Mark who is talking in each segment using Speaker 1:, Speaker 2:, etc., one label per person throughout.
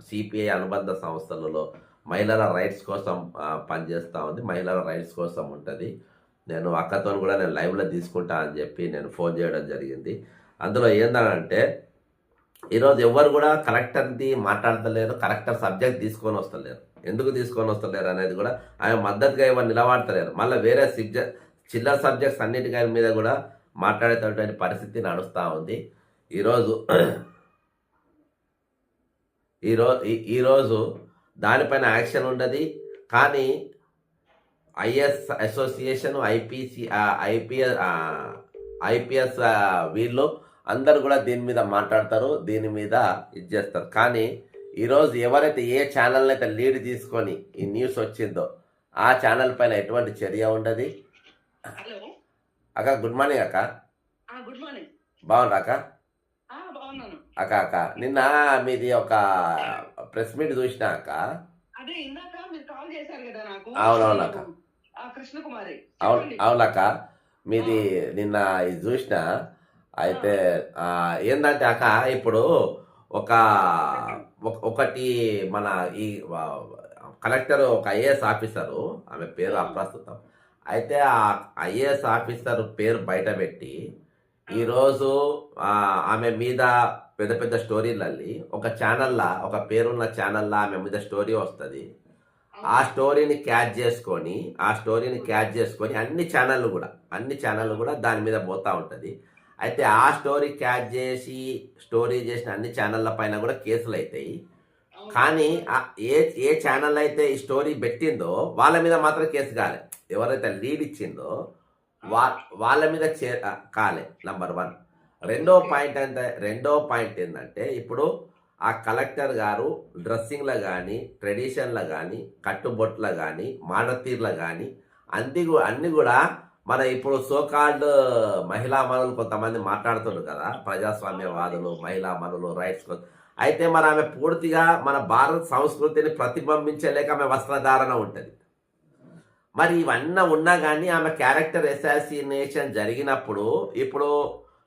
Speaker 1: CPI అనుబంధ సంస్థలలో మహిళల రైట్స్ కోసం పనిచేస్తూ ఉంది. మహిళల రైట్స్ కోసం ఉంటుంది. నేను అక్కతో కూడా నేను లైవ్లో తీసుకుంటా అని చెప్పి నేను ఫోన్ చేయడం జరిగింది. అందులో ఏంటంటే ఈరోజు ఎవ్వరు కూడా కలెక్టర్ది మాట్లాడతలేరు, కలెక్టర్ సబ్జెక్ట్ తీసుకొని వస్తలేరు. ఎందుకు తీసుకొని వస్తలేరు అనేది కూడా ఆమె మద్దతుగా ఎవరు నిలబడతలేరు. మళ్ళీ వేరే చిల్లర సబ్జెక్ట్స్ అన్నిటికీ మీద కూడా మాట్లాడేటటువంటి పరిస్థితి నడుస్తూ ఉంది. ఈరోజు దానిపైన యాక్షన్ ఉండదు. కానీ ఐఎస్ అసోసియేషన్, ఐపీఎస్ వీళ్ళు అందరు కూడా దీని మీద మాట్లాడతారు, దీని మీద ఇది చేస్తారు. కానీ ఈరోజు ఎవరైతే ఏ ఛానల్ అయితే లీడ్ తీసుకొని ఈ న్యూస్ వచ్చిందో ఆ ఛానల్ పైన ఎటువంటి చర్య ఉండదు. అక్క గుడ్ మార్నింగ్ అక్క.
Speaker 2: Good morning.
Speaker 1: బాగుండ్రా అక్క?
Speaker 2: బాగున్నాను
Speaker 1: అక్క. అక్క నిన్న మీది ఒక ప్రెస్ మీట్ చూసినా అక్క.
Speaker 2: అదే ఇందాక మీరు కాల్ చేశారు కదా నాకు.
Speaker 1: అవునవునక్క.
Speaker 2: కృష్ణకుమారి.
Speaker 1: అవునక్క. మీది నిన్న ఇది చూసిన. అయితే ఏంటంటే అక్క ఇప్పుడు ఒకటి మన ఈ కలెక్టర్ ఒక ఐఏఎస్ ఆఫీసరు, ఆమె పేరు అప్రస్తుతం. అయితే ఆ ఐఏఎస్ ఆఫీసర్ పేరు బయట పెట్టి ఈరోజు ఆమె మీద పెద్ద పెద్ద స్టోరీలల్లి ఒక ఛానల్లా, ఒక పేరున్న ఛానల్లా ఆమె మీద స్టోరీ వస్తుంది. ఆ స్టోరీని క్యాచ్ చేసుకొని అన్ని ఛానళ్ళు కూడా దాని మీద పోతూ ఉంటుంది. అయితే ఆ స్టోరీ క్యాచ్ చేసి స్టోరీ చేసిన అన్ని ఛానళ్ళ పైన కూడా కేసులు అవుతాయి. కానీ ఏ ఛానల్ అయితే ఈ స్టోరీ పెట్టిందో వాళ్ళ మీద మాత్రం కేసు కాలే. ఎవరైతే లీడ్ ఇచ్చిందో వాళ్ళ మీద కాలే. నంబర్ 1. రెండో పాయింట్ ఏంటంటే ఇప్పుడు ఆ కలెక్టర్ గారు డ్రెస్సింగ్లో కానీ, ట్రెడిషన్లో కానీ, కట్టుబొట్ల కానీ, మాడతీర్లో కానీ అన్ని కూడా మన ఇప్పుడు సోకాల్డ్ మహిళా మనులు కొంతమంది మాట్లాడుతున్నారు కదా, ప్రజాస్వామ్యవాదులు, మహిళా మనులు, రైట్స్. అయితే మరి ఆమె పూర్తిగా మన భారత సంస్కృతిని ప్రతిబింబించలేక ఆమె వస్త్రధారణ ఉంటుంది. మరి ఇవన్నీ ఉన్నా కానీ ఆమె క్యారెక్టర్ అసాసినేషన్ జరిగినప్పుడు ఇప్పుడు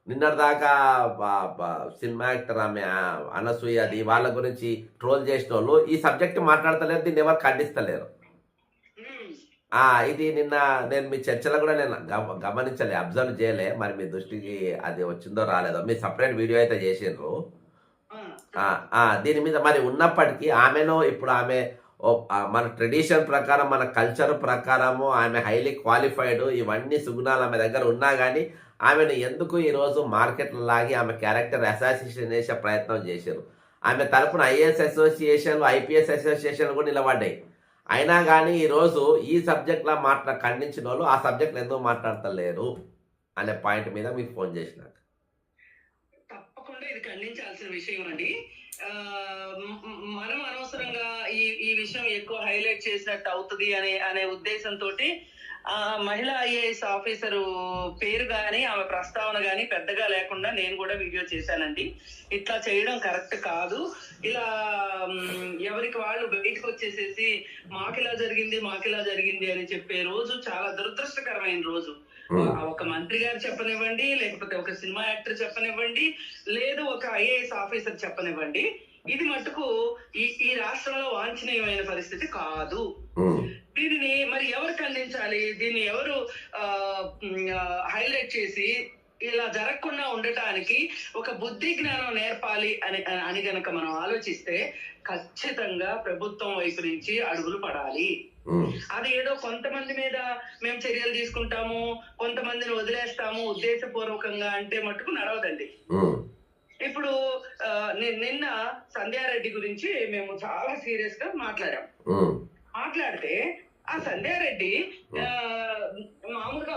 Speaker 1: నిన్నటిదాకా సినిమా యాక్టర్ ఆమె అనసూయది వాళ్ళ గురించి ట్రోల్ చేసిన వాళ్ళు ఈ సబ్జెక్ట్ మాట్లాడతలేరు, దీన్ని ఎవరు ఖండిస్తలేరు. ఇది నిన్న నేను మీ చర్చలో కూడా నేను గమనించలే, అబ్జర్వ్ చేయలే. మరి మీ దృష్టికి అది వచ్చిందో రాలేదో, మీ సపరేట్ వీడియో అయితే చేసిండ్రు దీని మీద. మరి ఉన్నప్పటికీ ఆమెను ఇప్పుడు ఆమె మన ట్రెడిషన్ ప్రకారం, మన కల్చర్ ప్రకారము ఆమె హైలీ క్వాలిఫైడ్, ఇవన్నీ సుగుణాలు ఆమె దగ్గర ఉన్నా కానీ ఆమెను ఎందుకు ఈరోజు మార్కెట్లో లాగి ఆమె క్యారెక్టర్ అసాసినేషన్ చేసే ప్రయత్నం చేశారు. ఆమె తరపున ఐఏఎస్ అసోసియేషన్లు, ఐపీఎస్ అసోసియేషన్లు కూడా నిలబడ్డాయి. అయినా కానీ ఈరోజు ఈ సబ్జెక్ట్లో ఖండించిన వాళ్ళు ఆ సబ్జెక్ట్లో ఎందుకు మాట్లాడతలేరు అనే పాయింట్ మీద మీకు ఫోన్ చేసినాక.
Speaker 2: తప్పకుండా ఇది ఖండించాల్సిన విషయం అండి. మనం అనవసరంగా ఈ విషయం ఎక్కువ హైలైట్ చేసినట్టు అవుతుంది అనే ఉద్దేశంతో మహిళా ఐఏఎస్ ఆఫీసరు పేరు కానీ ఆమె ప్రస్తావన కానీ పెద్దగా లేకుండా నేను కూడా వీడియో చేశానండి. ఇట్లా చేయడం కరెక్ట్ కాదు. ఇలా ఎవరికి వాళ్ళు బయటకు వచ్చేసేసి మాకిలా జరిగింది అని చెప్పే రోజు చాలా దురదృష్టకరమైన రోజు. ఒక మంత్రి గారు చెప్పనివ్వండి, లేకపోతే ఒక సినిమా యాక్టర్ చెప్పనివ్వండి, లేదు ఒక ఐఏఎస్ ఆఫీసర్ చెప్పనివ్వండి, ఇది మట్టుకు ఈ రాష్ట్రంలో వాంఛనీయమైన పరిస్థితి కాదు. దీనిని మరి ఎవరు ఖండించాలి? దీన్ని ఎవరు హైలైట్ చేసి ఇలా జరగకుండా ఉండటానికి ఒక బుద్ధి జ్ఞానం నేర్పాలి అని గనక మనం ఆలోచిస్తే ఖచ్చితంగా ప్రభుత్వం వైపు నుంచి అడుగులు పడాలి. అది ఏదో కొంతమంది మీద మేము చర్యలు తీసుకుంటాము, కొంతమందిని వదిలేస్తాము ఉద్దేశపూర్వకంగా అంటే మట్టుకు నడవదండి. ఇప్పుడు నిన్న సంధ్యారెడ్డి గురించి మేము చాలా సీరియస్ గా మాట్లాడితే ఆ సంధ్యారెడ్డి మామూలుగా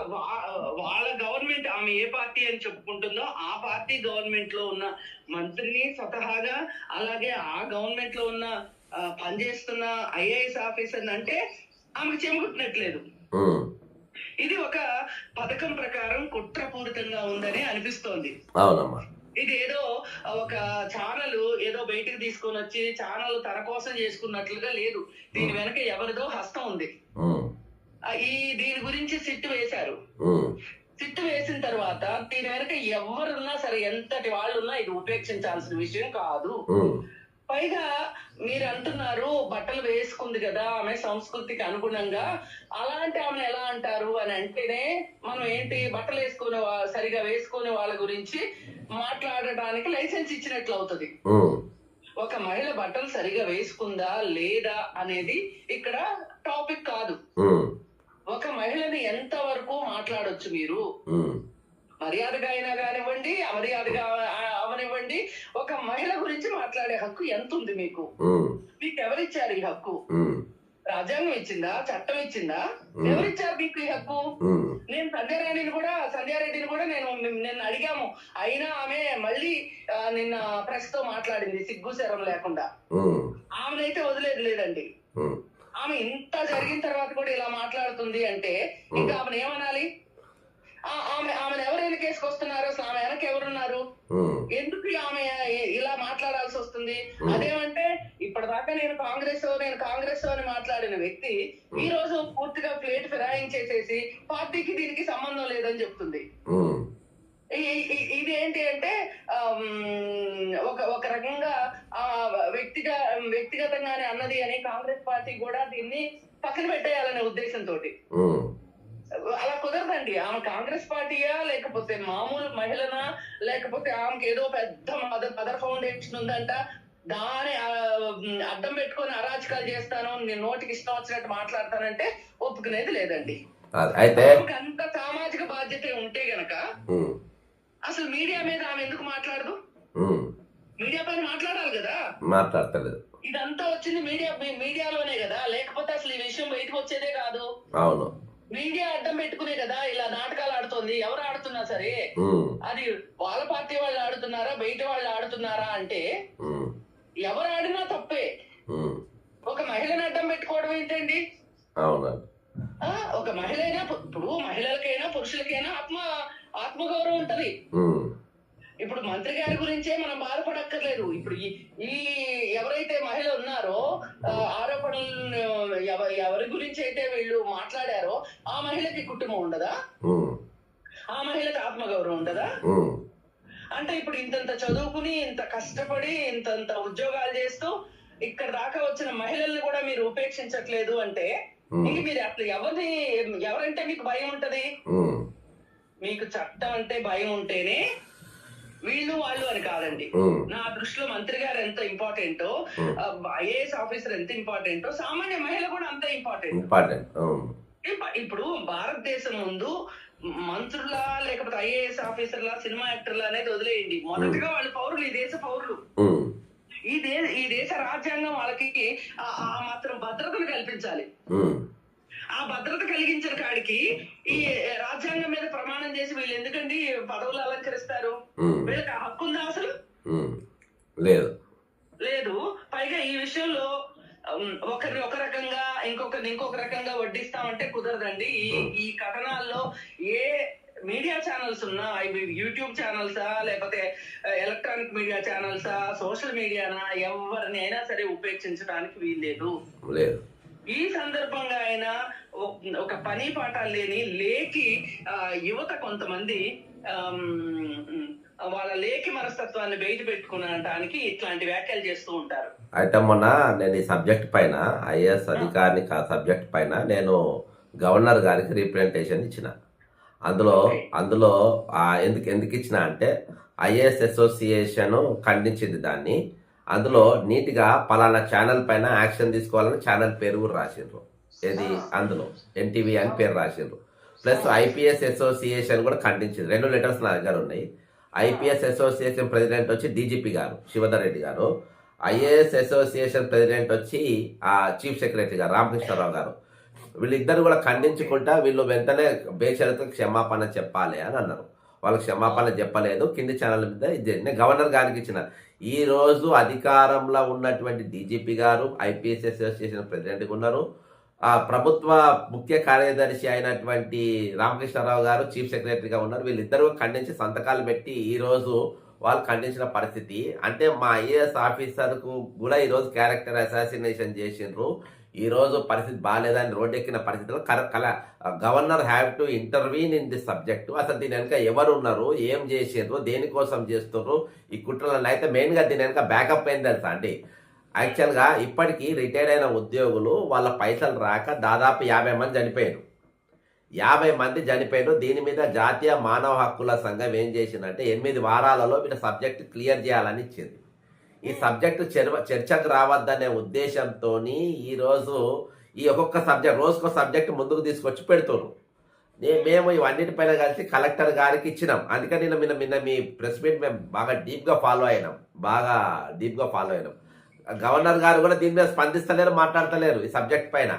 Speaker 2: వాళ్ళ గవర్నమెంట్, ఆమె ఏ పార్టీ అని చెప్పుకుంటుందో ఆ పార్టీ గవర్నమెంట్ లో ఉన్న మంత్రిని స్వతహాగా, అలాగే ఆ గవర్నమెంట్ లో ఉన్న పనిచేస్తున్న ఐఏఎస్ ఆఫీసర్ అంటే ఆమెకు చెమగుట్టినట్లేదు. ఇది ఒక పథకం ప్రకారం కుట్రపూరితంగా ఉందని అనిపిస్తోంది. ఇది ఏదో ఒక ఛానల్ ఏదో బయటికి తీసుకొని వచ్చి ఛానల్ తన కోసం చేసుకున్నట్లుగా లేదు. దీని వెనక ఎవరిదో హస్తం ఉంది. దీని గురించి సిట్టు వేశారు. సిట్టు వేసిన తర్వాత దీని వెనక ఎవరున్నా సరే, ఎంతటి వాళ్ళున్నా ఇది ఉపేక్షించాల్సిన విషయం కాదు. పైగా మీరు అంటున్నారు బట్టలు వేసుకుంది కదా ఆమె సంస్కృతికి అనుగుణంగా, అలాంటి ఆమెను ఎలా అంటారు అని అంటేనే మనం ఏంటి బట్టలు వేసుకునే సరిగా వేసుకునే వాళ్ళ గురించి మాట్లాడడానికి లైసెన్స్ ఇచ్చినట్లు అవుతుంది.
Speaker 1: ఉమ్,
Speaker 2: ఒక మహిళ బట్టలు సరిగా వేసుకుందా లేదా అనేది ఇక్కడ టాపిక్ కాదు.
Speaker 1: ఉమ్,
Speaker 2: ఒక మహిళని ఎంత వరకు మాట్లాడొచ్చు మీరు,
Speaker 1: ఉమ్,
Speaker 2: మర్యాదగా అయినా కానివ్వండి, అమర్యాదగా అవనివ్వండి, ఒక మహిళ గురించి మాట్లాడే హక్కు ఎంత ఉంది మీకు?
Speaker 1: ఉమ్,
Speaker 2: మీకు ఎవరిచ్చారు ఈ హక్కు?
Speaker 1: ఉమ్,
Speaker 2: రాజ్యాంగం ఇచ్చిందా? చట్టం ఇచ్చిందా?
Speaker 1: ఉమ్,
Speaker 2: ఎవరిచ్చారు మీకు ఈ హక్కు?
Speaker 1: ఉమ్,
Speaker 2: నేను సంధ్యారెడ్డిని కూడా నిన్న అడిగాము. అయినా ఆమె మళ్ళీ నిన్న ప్రెస్ తో మాట్లాడింది సిగ్గు శరం లేకుండా.
Speaker 1: ఉమ్,
Speaker 2: ఆమెనైతే వదిలేదు లేదండి.
Speaker 1: ఉమ్,
Speaker 2: ఆమె ఇంత జరిగిన తర్వాత కూడా ఇలా మాట్లాడుతుంది అంటే ఇంకా ఆమెను ఏమనాలి? ఆమెను ఎవరు వెనకేసుకొస్తున్నారు? అసలు ఆమె వెనక ఎవరున్నారు?
Speaker 1: ఉమ్,
Speaker 2: ఎందుకు ఆమె ఇలా మాట్లాడాల్సి వస్తుంది? అదేమంటే ఇప్పటిదాకా నేను కాంగ్రెస్ అని మాట్లాడిన వ్యక్తి ఈ రోజు పూర్తిగా ప్లేట్ ఫిరాయించేసేసి పార్టీకి దీనికి సంబంధం లేదని చెప్తుంది.
Speaker 1: ఉమ్,
Speaker 2: ఇది ఏంటి అంటే ఒక రకంగా వ్యక్తిగతంగానే అన్నది అని కాంగ్రెస్ పార్టీ కూడా దీన్ని పక్కన పెట్టేయాలనే ఉద్దేశంతో.
Speaker 1: ఉమ్,
Speaker 2: అలా కుదరదండి. ఆమె కాంగ్రెస్ పార్టీయా, లేకపోతే మామూలు మహిళనా, లేకపోతే ఆమెకి ఏదో పెద్ద మదర్ ఫౌండేషన్ ఉందంట, దాని అడ్డం పెట్టుకొని అరాచకాలు చేస్తాను, నేను నోటికి ఇష్టం వచ్చినట్టు మాట్లాడతానంటే ఒప్పుకునేది లేదండి.
Speaker 1: అయితే
Speaker 2: అంత సామాజిక బాధ్యత ఉంటే గనక
Speaker 1: ఉమ్,
Speaker 2: అసలు మీడియా మీద ఆమె ఎందుకు మాట్లాడదు?
Speaker 1: ఉమ్,
Speaker 2: మీడియా పైన మాట్లాడాలి కదా.
Speaker 1: మాట్లాడతలేదు.
Speaker 2: ఇదంతా వచ్చింది మీడియాలోనే కదా, లేకపోతే అసలు ఈ విషయం బయటకు వచ్చేదే కాదు.
Speaker 1: అవును.
Speaker 2: మీడియా అడ్డం పెట్టుకునే కదా ఇలా నాటకాలు ఆడుతోంది. ఎవరు ఆడుతున్నా సరే
Speaker 1: ఉమ్,
Speaker 2: అది వాళ్ళ పార్టీ వాళ్ళు ఆడుతున్నారా, బయట వాళ్ళు ఆడుతున్నారా అంటే
Speaker 1: ఉమ్,
Speaker 2: ఎవరు ఆడినా తప్పే.
Speaker 1: ఉమ్,
Speaker 2: ఒక మహిళను అడ్డం పెట్టుకోవడం ఏంటండి?
Speaker 1: అవునండి.
Speaker 2: ఒక మహిళ అయినా, ఇప్పుడు మహిళలకైనా పురుషులకైనా ఆత్మగౌరవం ఉంటది.
Speaker 1: ఉమ్,
Speaker 2: ఇప్పుడు మంత్రి గారి గురించే మనం బాధపడక్కర్లేదు. ఇప్పుడు ఈ ఎవరైతే మహిళ ఉన్నారో ఆరోపణలు ఎవరి గురించి అయితే వీళ్ళు మాట్లాడారో ఆ మహిళకి కుటుంబం ఉండదా?
Speaker 1: ఉమ్,
Speaker 2: ఆ మహిళకి ఆత్మగౌరవం ఉండదా?
Speaker 1: ఉమ్,
Speaker 2: అంటే ఇప్పుడు ఇంతంత చదువుకుని, ఇంత కష్టపడి, ఇంతంత ఉద్యోగాలు చేస్తూ ఇక్కడ దాకా వచ్చిన మహిళల్ని కూడా మీరు ఉపేక్షించట్లేదు అంటే ఇంక మీరు అసలు ఎవరంటే మీకు భయం ఉంటది?
Speaker 1: ఉమ్,
Speaker 2: మీకు చట్టం అంటే భయం ఉంటేనే వీళ్ళు వాళ్ళు అని కాదండి.
Speaker 1: ఉమ్,
Speaker 2: నా దృష్టిలో మంత్రి గారు ఎంత ఇంపార్టెంటో, ఐఏఎస్ ఆఫీసర్ ఎంత ఇంపార్టెంటో, సామాన్య మహిళ కూడా అంత ఇంపార్టెంట్. ఇప్పుడు భారతదేశం ముందు మంత్రులా లేకపోతే ఐఏఎస్ ఆఫీసర్లా, సినిమా యాక్టర్లా అనేది వదిలేయండి. మొదటగా వాళ్ళు పౌరులు, ఈ దేశ పౌరులు.
Speaker 1: ఉమ్,
Speaker 2: ఈ దేశ రాజ్యాంగం వాళ్ళకి ఆ మాత్రం భద్రతను కల్పించాలి.
Speaker 1: ఉమ్,
Speaker 2: ఆ భద్రత కలిగించిన కాడికి ఈ రాజ్యాంగం మీద ప్రమాణం చేసి వీళ్ళు ఎందుకండి పదవులు అలంకరిస్తారు?
Speaker 1: ఉమ్,
Speaker 2: వీళ్ళకి ఆ హక్కు ఉందా అసలు?
Speaker 1: ఉమ్, లేదు.
Speaker 2: లేదు. పైగా ఈ విషయంలో ఒకరిని ఒక రకంగా ఇంకొకరిని ఇంకొక రకంగా వడ్డిస్తామంటే కుదరదండి. ఈ కథనాల్లో ఏ మీడియా ఛానల్స్ ఉన్నా, ఇవి యూట్యూబ్ ఛానల్సా లేకపోతే ఎలక్ట్రానిక్ మీడియా ఛానల్సా, సోషల్ మీడియానా, ఎవరిని అయినా సరే ఉపేక్షించడానికి వీల్లేదు. ఈ సందర్భంగా అయినా ఒక పని పాఠాలు లేకి యువత కొంతమంది వాళ్ళ లేఖి మనస్తత్వాన్ని బయట పెట్టుకునడానికి ఇట్లాంటి వ్యాఖ్యలు చేస్తూ ఉంటారు.
Speaker 1: అయితే మొన్న నేను ఈ సబ్జెక్ట్ పైన, ఐఏఎస్ అధికారిని సబ్జెక్ట్ పైన నేను గవర్నర్ గారికి రిప్రజెంటేషన్ ఇచ్చిన. అందులో ఎందుకు ఇచ్చిన అంటే ఐఏఎస్ అసోసియేషన్ ఖండించింది దాన్ని. అందులో నీట్గా పలానా ఛానల్ పైన యాక్షన్ తీసుకోవాలని ఛానల్ పేరు కూడా రాసిండ్రు. అందులో ఎన్టీవీ అని పేరు రాసిండ్రు. ప్లస్ ఐపీఎస్ అసోసియేషన్ కూడా ఖండించింది. 2 లెటర్స్ నా దగ్గర ఉన్నాయి. ఐపీఎస్ అసోసియేషన్ ప్రెసిడెంట్ వచ్చి డీజీపీ గారు శివధర్ రెడ్డి గారు, ఐఏఎస్ అసోసియేషన్ ప్రెసిడెంట్ వచ్చి చీఫ్ సెక్రటరీ గారు రామకృష్ణారావు గారు. వీళ్ళిద్దరు కూడా ఖండించుకుంటా వీళ్ళు వెంటనే బేషరతుగా క్షమాపణ చెప్పాలి అని అన్నారు. వాళ్ళకి క్షమాపణ చెప్పలేదు. కింది ఛానల్ మీద నేను గవర్నర్ గారికి ఇచ్చిన. ఈ రోజు అధికారంలో ఉన్నటువంటి డీజీపీ గారు ఐపీఎస్ అసోసియేషన్ ప్రెసిడెంట్గా ఉన్నారు. ప్రభుత్వ ముఖ్య కార్యదర్శి అయినటువంటి రామకృష్ణారావు గారు చీఫ్ సెక్రటరీగా ఉన్నారు. వీళ్ళిద్దరూ ఖండించి సంతకాలు పెట్టి ఈరోజు వాళ్ళు ఖండించిన పరిస్థితి. అంటే మా ఐఏఎస్ ఆఫీసర్కు కూడా ఈరోజు క్యారెక్టర్ అసాసినేషన్ చేసిండ్రు. ఈరోజు పరిస్థితి బాగాలేదని రోడ్డెక్కిన పరిస్థితిలో governor have to intervene in the subject. అసలు దీని వెనక ఎవరు ఉన్నారు, ఏం చేసిండ్రు, దేనికోసం చేస్తున్నారు, ఈ కుట్రలను అయితే మెయిన్గా దీని వెనక బ్యాకప్ అయింది తెలుసా అండి. యాక్చువల్గా ఇప్పటికీ రిటైర్డ్ అయిన ఉద్యోగులు వాళ్ళ పైసలు రాక దాదాపు 50 మంది చనిపోయారు. 50 మంది చనిపోయారు. దీని మీద జాతీయ మానవ హక్కుల సంఘం ఏం చేసిందంటే 8 వారాలలో వీళ్ళ సబ్జెక్ట్ క్లియర్ చేయాలని ఇచ్చింది. ఈ సబ్జెక్టు చర్చకు రావద్దనే ఉద్దేశంతో ఈరోజు ఈ ఒక్కొక్క సబ్జెక్ట్ రోజుకో సబ్జెక్ట్ ముందుకు తీసుకొచ్చి పెడుతున్నారు. మేము ఇవన్నిటిపైన కలిసి కలెక్టర్ గారికి ఇచ్చినాం. అందుకని నిన్న మీ ప్రెస్ మీట్ మేము బాగా డీప్గా ఫాలో అయినాం. గవర్నర్ గారు కూడా దీని మీద స్పందిస్తలేరు, మాట్లాడతలేరు ఈ సబ్జెక్ట్ పైన.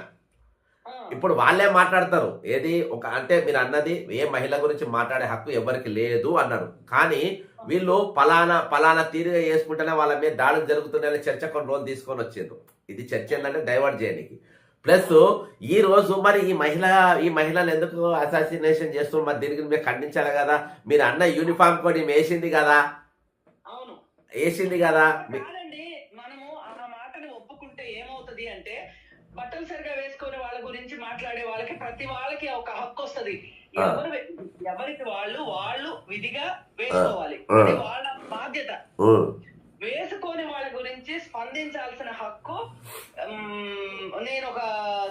Speaker 1: ఇప్పుడు వాళ్ళే మాట్లాడతారు. ఏది ఒక అంటే మీరు అన్నది ఏ మహిళ గురించి మాట్లాడే హక్కు ఎవరికి లేదు అన్నారు. కానీ వీళ్ళు పలానా తీరుగా చేసుకుంటేనే వాళ్ళ మీద దాడులు జరుగుతున్నాయని చర్చ కొన్ని రోజులు తీసుకొని వచ్చిండ్రు. ఇది చర్చ ఏంటంటే డైవర్ట్ చేయడానికి. ప్లస్ ఈ రోజు మరి ఈ మహిళలు ఎందుకు అసాసినేషన్ చేస్తున్నారు? మరి దీనికి మీరు ఖండించాలి కదా. మీరు అన్న యూనిఫామ్ కోడ్ వేసింది కదా.
Speaker 2: కాదండి, మనము ఆ మాటని ఒప్పుకుంటే ఏమవుతుంది అంటే బట్టలు సరిగా వేసుకునే వాళ్ళ గురించి మాట్లాడే వాళ్ళకి ప్రతి వాళ్ళకి ఒక హక్కు వస్తది. ఎవరికి వాళ్ళు విధిగా వేసుకోవాలి, అది వాళ్ళ బాధ్యత. వేసుకొని వాళ్ళ గురించి స్పందించాల్సిన హక్కు. నేను ఒక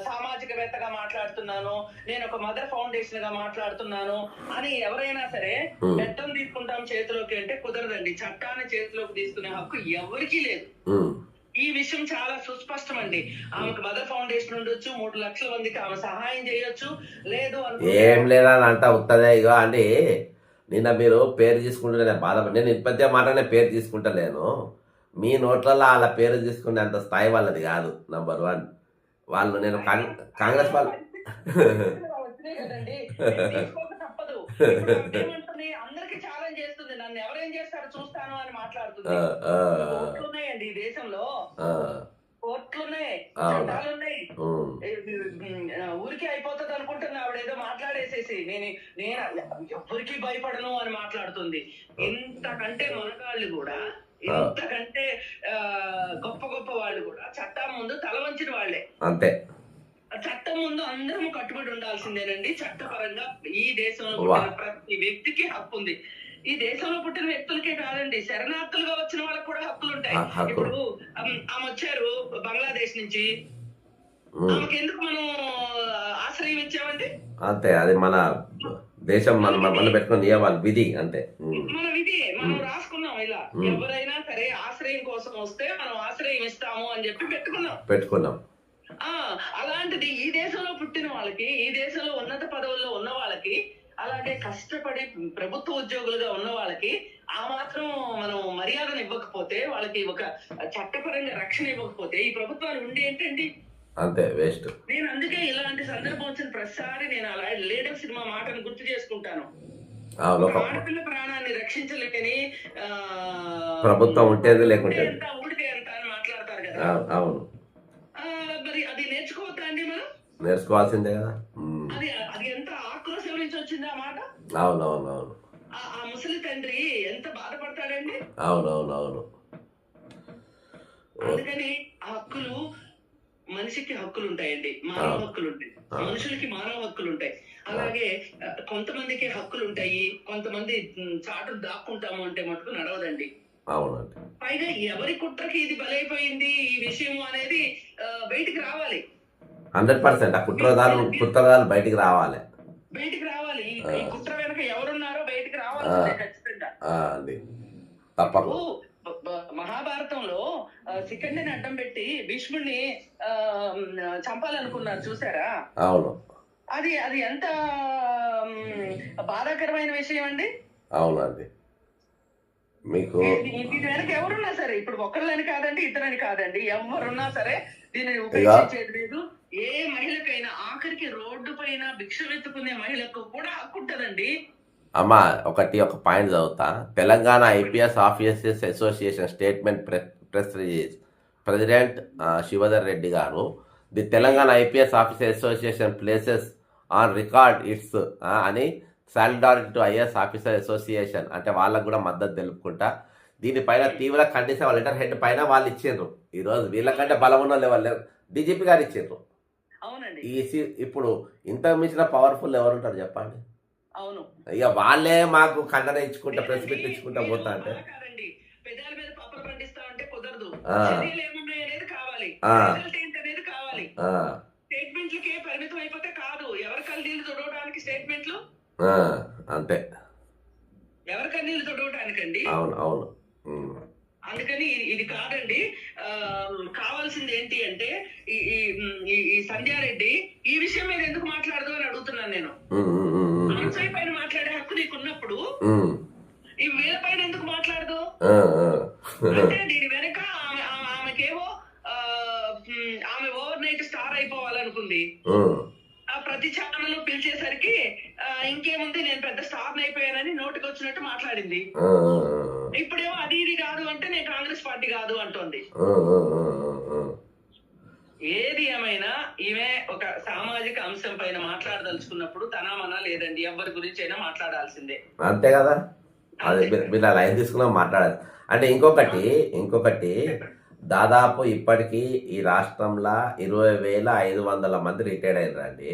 Speaker 2: సామాజికవేత్తగా మాట్లాడుతున్నాను, నేను ఒక మదర్ ఫౌండేషన్ గా మాట్లాడుతున్నాను అని ఎవరైనా సరే చట్టం తీసుకుంటాం చేతిలోకి అంటే కుదరదండి. చట్టాన్ని చేతిలోకి తీసుకునే హక్కు ఎవరికీ లేదు. ఈ విషయం చాలా సుస్పష్టం అండి. ఆమెకు మదర్ ఫౌండేషన్ ఉండొచ్చు, 3 లక్షల మందికి ఆమె సహాయం చేయొచ్చు. లేదు
Speaker 1: ఏం లేదని అంట ఉత్తదే. ఇగో అండి, నిన్న మీరు పేరు తీసుకుంటే నేను బాధపడి, నేను ఇప్పటికే మాటనే పేరు తీసుకుంటలేను. మీ నోట్లలో వాళ్ళ పేరు తీసుకునే అంత స్థాయి వాళ్ళది కాదు. నంబర్ 1 వాళ్ళు నేను కాంగ్రెస్ వాళ్ళు
Speaker 2: తప్పదు. అందరికి ఛాలెంజ్ చేస్తుంది, నన్ను ఎవరేం చేస్తారో చూస్తాను అని మాట్లాడుతుంది. కోర్టులున్నాయండి ఈ దేశంలో, కోర్టులున్నాయి, చట్టాలున్నాయి. ఊరికి అయిపోతుంది అనుకుంటుంది ఆవిడ ఏదో మాట్లాడేసేసి. నేను ఎవరికి భయపడను అని మాట్లాడుతుంది. ఇంతకంటే మనగాళ్ళు కూడా, ఇంతకంటే గొప్ప వాళ్ళు కూడా చట్టం ముందు తల వంచిన వాళ్లే.
Speaker 1: అంతే.
Speaker 2: చట్టం ముందు అందరం కట్టుబడి ఉండాల్సిందేనండి. చట్టపరంగా ఈ దేశంలో పుట్టిన ప్రతి వ్యక్తికి హక్కు ఉంది. ఈ దేశంలో పుట్టిన వ్యక్తులకే కాదండి, శరణార్థులుగా వచ్చిన వాళ్ళకి కూడా హక్కులు ఉంటాయి. ఇప్పుడు ఆమె వచ్చారు బంగ్లాదేశ్ నుంచి, ఆమెకి ఎందుకు మనం ఆశ్రయం ఇచ్చామండి?
Speaker 1: అంతే, అది మన దేశం మనం పెట్టుకున్న నియమాలు, విధి. అంతే,
Speaker 2: మన విధి. మనం రాసుకున్నాం ఇలా, ఎవరైనా సరే ఆశ్రయం కోసం వస్తే మనం ఆశ్రయం ఇస్తాము అని చెప్పి పెట్టుకున్నాం. అలాంటిది ఈ దేశంలో పుట్టిన వాళ్ళకి, ఈ దేశంలో ఉన్నత పదవుల్లో ఉన్న వాళ్ళకి, అలాగే కష్టపడి ప్రభుత్వ ఉద్యోగులుగా ఉన్న వాళ్ళకి ఆ మాత్రం మనం మర్యాదను ఇవ్వకపోతే, వాళ్ళకి ఒక చట్టపరంగా రక్షణ ఇవ్వకపోతే ఈ ప్రభుత్వాలు ఉండి ఏంటండి?
Speaker 1: అంతే, వేస్ట్.
Speaker 2: నేను అందుకే ఇలాంటి సందర్భం వచ్చిన ప్రతిసారి నేను అలా లీడర్ సినిమా మాటను గుర్తు చేసుకుంటాను. ఆడపిల్ల ప్రాణాన్ని రక్షించలేని
Speaker 1: ప్రభుత్వం ఉంటేది లేకుంటే
Speaker 2: ఊడితే ఎంత అని మాట్లాడతారు కదా.
Speaker 1: అవును,
Speaker 2: మరి అది నేర్చుకోవద్దా అండి? మనం
Speaker 1: నేర్చుకోవాల్సిందే కదా.
Speaker 2: అది ఎంత ఆక్రోశం నుంచి వచ్చింది ఆ మాట.
Speaker 1: అవునవునవును.
Speaker 2: ఆ ముసలి తండ్రి ఎంత బాధపడతాడండి.
Speaker 1: అవునవునవును.
Speaker 2: అందుకని హక్కులు, మనిషికి హక్కులు ఉంటాయండి, మానవ హక్కులు ఉంటాయి, మనుషులకి మానవ హక్కులు ఉంటాయి. అలాగే కొంతమందికి హక్కులు ఉంటాయి, కొంతమంది చాటు దాక్కుంటాము అంటే మటుకు నడవదండి.
Speaker 1: అవునండి.
Speaker 2: పైగా ఎవరి కుట్రకి ఇది బలైపోయింది ఈ విషయం అనేది బయటికి రావాలి.
Speaker 1: 100% ఆ కుట్రదారులు బయటికి రావాలి.
Speaker 2: ఈ కుట్ర వెనక ఎవరున్నారో బయటికి రావాలి ఖచ్చితంగా.
Speaker 1: తప్పదు.
Speaker 2: మహాభారతంలో శిఖండిని అడ్డం పెట్టి భీష్ముడిని చంపాలనుకున్నారు చూసారా?
Speaker 1: అవును.
Speaker 2: అది ఎంత బాధాకరమైన విషయం అండి.
Speaker 1: అవునండి. మీకు
Speaker 2: దీని వెనక ఎవరున్నా సరే, ఇప్పుడు ఒకళ్ళని కాదండి, ఇద్దరని కాదండి, ఎవరున్నా సరే దీనిని ఉపయోగించేది లేదు. ఏ మహిళకైనా, ఆఖరికి రోడ్డు పైన భిక్ష వెతుకునే మహిళకు కూడా హక్కు ఉంటదండి.
Speaker 1: అమ్మా, ఒక పాయింట్ చదువుతా. Telangana IPS officers association statement press release. President Shivadhar Reddy గారు, the Telangana IPS officer association places on record its అని solidarity to IAS officer association అంటే వాళ్ళకు కూడా మద్దతు తెలుపుకుంటా దీనిపైన తీవ్ర ఖండిస్తే వాళ్ళ లెటర్ హెడ్ పైన వాళ్ళు ఇచ్చిండ్రు. ఈరోజు వీళ్ళకంటే బలం ఉన్న లెవెల్ డీజీపీ గారు ఇచ్చిండ్రు. ఇప్పుడు ఇంత మించిన పవర్ఫుల్ ఎవరుంటారు చెప్పండి?
Speaker 2: అవును.
Speaker 1: ఇక వాళ్ళే మాకు ఖండన ఇచ్చుకుంటా, ప్రెస్ మీట్ ఇచ్చుకుంటా పోతా అంటే
Speaker 2: పెదాల మీద పప్పులు పండిస్తా అంటే కుదరదు. కావాలి,
Speaker 1: ఆ.
Speaker 2: రిజల్ట్ ఏంటి అనేది కావాలి.
Speaker 1: ఆ,
Speaker 2: స్టేట్మెంట్లకే పరిమితం అయిపోతే కాదు. ఎవరి కన్నీళ్లు తుడవడానికి స్టేట్మెంట్లు?
Speaker 1: ఆ, అంతే.
Speaker 2: ఎవరి కన్నీళ్లు తుడవటానికండి?
Speaker 1: అవును, అవును. ఉమ్,
Speaker 2: అందుకని ఇది కాదండి. ఆ, కావాల్సింది ఏంటి అంటే ఈ సంధ్యారెడ్డి ఈ విషయం మీద ఎందుకు మాట్లాడదు అని అడుగుతున్నాను నేను.
Speaker 1: ఉమ్, ఉమ్, ఉమ్, ఉమ్,
Speaker 2: మనసాయి పైన మాట్లాడే హక్కు నీకున్నప్పుడు
Speaker 1: ఉమ్,
Speaker 2: ఈ వీళ్ళ పైన ఎందుకు మాట్లాడదు?
Speaker 1: ఆ, ఆ.
Speaker 2: అంటే దీని వెనక ఆమెకేమో ఆమె ఓవర్ నైట్ స్టార్ అయిపోవాలనుకుంది.
Speaker 1: ఉమ్,
Speaker 2: ఆ ప్రతి ఛానల్ పిలిచేసరికి ఇంకేముంది, నేను పెద్ద స్టార్ అయిపోయానని నోటికి వచ్చినట్టు మాట్లాడింది.
Speaker 1: ఆ,
Speaker 2: ఇప్పుడేమో అది ఇది కాదు అంటే నేను కాంగ్రెస్ పార్టీ కాదు అంటోంది.
Speaker 1: ఆ, ఆ, ఆ.
Speaker 2: ఏది ఏమైనా ఈమె ఒక సామాజిక అంశం పైన మాట్లాడదలుచుకున్నప్పుడు తనామనా లేదండి, ఎవరి గురించి అయినా మాట్లాడాల్సిందే.
Speaker 1: అంతే కదా. అదే మీరు లైన్ తీసుకున్నా మాట్లాడాలి. అంటే ఇంకొకటి దాదాపు ఇప్పటికీ ఈ రాష్ట్రంలో 20,500 మంది రిటైర్డ్ అయినారండి.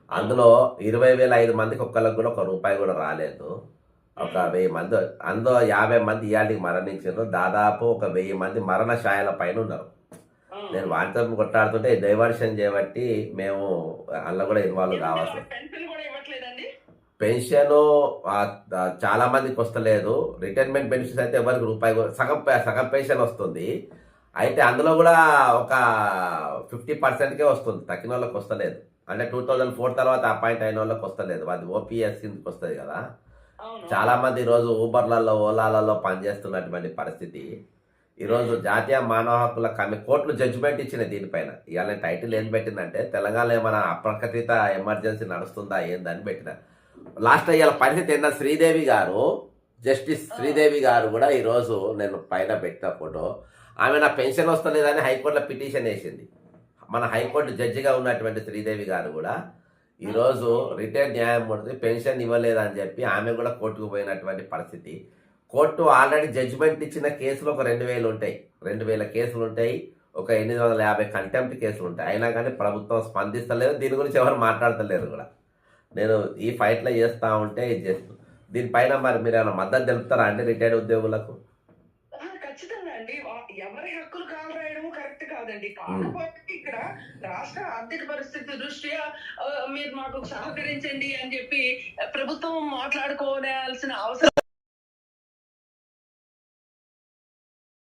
Speaker 1: అందులో 20,500 మందికి ఒక్కళ్ళకి కూడా ఒక రూపాయి కూడా రాలేదు. ఒక 1000 మంది, అందులో 50 మంది ఇయాటికి మరణించారు. దాదాపు ఒక 1000 మంది మరణశాయల పైన ఉన్నారు. నేను వాటితో కొట్టాడుతుంటే డైవర్షన్ చేయబట్టి మేము అందులో కూడా ఇన్వాల్వ్ కావాల్సి.
Speaker 2: పెన్షన్ కూడా ఇవ్వట్లేదండి.
Speaker 1: పెన్షన్ చాలా మందికి వస్తలేదు. రిటైర్మెంట్ బెనిఫిట్స్ అయితే ఎవరికి రూపాయి సగం పెన్షన్ వస్తుంది. అయితే అందులో కూడా ఒక 50%కే వస్తుంది, తక్కిన వాళ్ళకి వస్తలేదు. అంటే 2004 తర్వాత అపాయింట్ అయిన వాళ్ళకి వస్తలేదు, అది ఓపీఎస్ కిందకి వస్తుంది కదా. చాలా మంది ఈరోజు ఊబర్లలో ఓలాలలో పనిచేస్తున్నటువంటి పరిస్థితి. ఈరోజు జాతీయ మానవ హక్కుల కోర్టులు జడ్జిమెంట్ ఇచ్చినాయి దీనిపైన. ఇవాళ టైటిల్ ఏం పెట్టిందంటే తెలంగాణలో ఏమైనా అప్రకటిత ఎమర్జెన్సీ నడుస్తుందా ఏందని పెట్టిన. లాస్ట్ ఇవాళ పరిస్థితి ఏంటంటే శ్రీదేవి గారు, జస్టిస్ శ్రీదేవి గారు కూడా ఈరోజు నేను పైన పెట్టిన ఫోటో, ఆమె నా పెన్షన్ వస్తలేదని హైకోర్టులో పిటిషన్ వేసింది. మన హైకోర్టు జడ్జిగా ఉన్నటువంటి శ్రీదేవి గారు కూడా ఈరోజు రిటైర్డ్ న్యాయమూర్తి పెన్షన్ ఇవ్వలేదని చెప్పి ఆమె కూడా కోర్టుకు పోయినటువంటి పరిస్థితి. కోర్టు ఆల్రెడీ జడ్జిమెంట్ ఇచ్చిన కేసులు ఒక 2,000 ఉంటాయి, 2,000 కేసులు ఉంటాయి, ఒక 850 కంటెంప్ట్ కేసులు ఉంటాయి. అయినా కానీ ప్రభుత్వం స్పందిస్తలేదు, దీని గురించి ఎవరు మాట్లాడతలేరు కూడా. నేను ఈ ఫైట్లో చేస్తూ ఉంటే ఇది చేస్తాను. దీనిపైన మరి మీరు ఏమైనా మద్దతు తెలుపుతారా అండి రిటైర్డ్ ఉద్యోగులకు?
Speaker 2: ఖచ్చితంగా అండి. ఎవరి హక్కులు కాలు రాయడం కరెక్ట్ కాదండి. కాకపోతే ఇక్కడ రాష్ట్ర ఆర్థిక పరిస్థితి దృష్ట్యా మీరు మాకు సహకరించండి అని చెప్పి ప్రభుత్వం మాట్లాడుకోవాల్సిన అవసరం